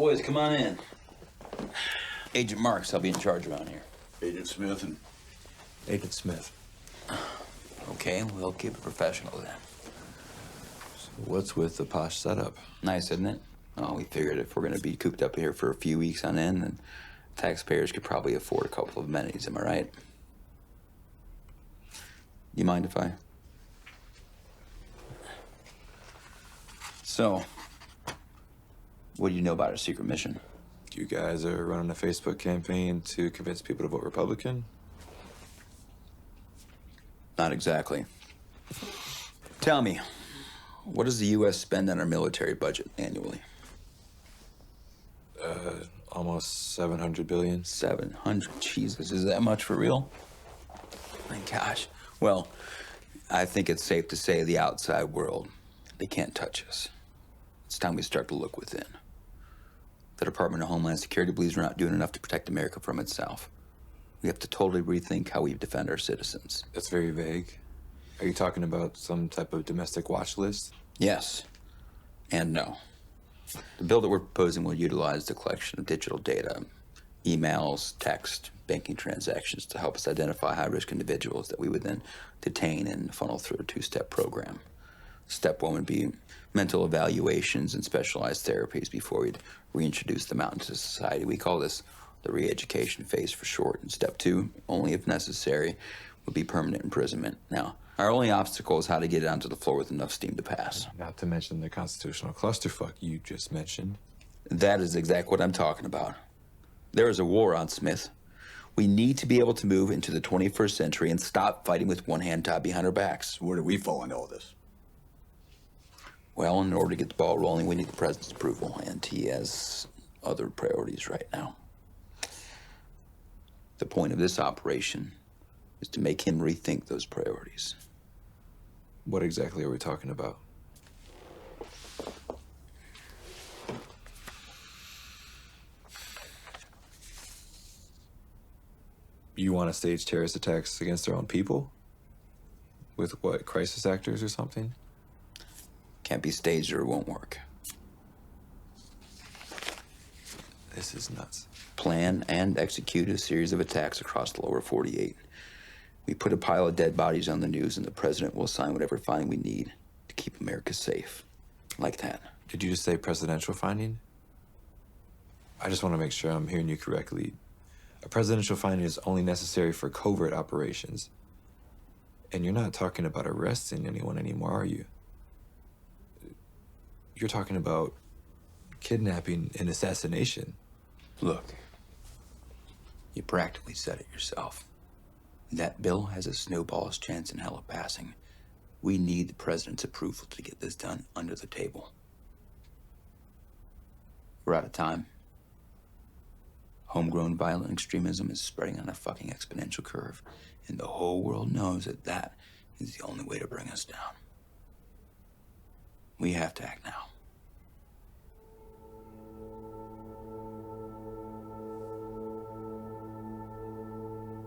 Boys, come on in. Agent Marks, I'll be in charge around here. Agent Smith and... Agent Smith. Okay, we'll keep it professional then. So what's with the posh setup? Nice, isn't it? Oh, we figured if we're gonna be cooped up here for a few weeks on end, then taxpayers could probably afford a couple of amenities, am I right? You mind if I... So, what do you know about our secret mission? You guys are running a Facebook campaign to convince people to vote Republican? Not exactly. Tell me, what does the U.S. spend on our military budget annually? Almost 700 billion. 700? Jesus, is that much for real? My gosh. Well, I think it's safe to say the outside world, they can't touch us. It's time we start to look within. The Department of Homeland Security believes we're not doing enough to protect America from itself. We have to totally rethink how we defend our citizens. That's very vague. Are you talking about some type of domestic watch list? Yes, and no. The bill that we're proposing will utilize the collection of digital data, emails, text, banking transactions to help us identify high-risk individuals that we would then detain and funnel through a two-step program. Step one would be mental evaluations and specialized therapies before we'd reintroduce them out into society. We call this the re-education phase for short. And step two, only if necessary, would be permanent imprisonment. Now, our only obstacle is how to get it onto the floor with enough steam to pass. Not to mention the constitutional clusterfuck you just mentioned. That is exactly what I'm talking about. There is a war on, Smith. We need to be able to move into the 21st century and stop fighting with one hand tied behind our backs. Where do we fall into all this? Well, in order to get the ball rolling, we need the president's approval, and he has other priorities right now. The point of this operation is to make him rethink those priorities. What exactly are we talking about? You want to stage terrorist attacks against their own people? With what, crisis actors or something? Can't be staged or it won't work. This is nuts. Plan and execute a series of attacks across the lower 48. We put a pile of dead bodies on the news and the president will assign whatever finding we need to keep America safe. Like that. Did you just say presidential finding? I just want to make sure I'm hearing you correctly. A presidential finding is only necessary for covert operations. And you're not talking about arresting anyone anymore, are you? You're talking about kidnapping and assassination. Look, you practically said it yourself. That bill has a snowball's chance in hell of passing. We need the president's approval to get this done under the table. We're out of time. Homegrown violent extremism is spreading on a fucking exponential curve, and the whole world knows that that is the only way to bring us down. We have to act now.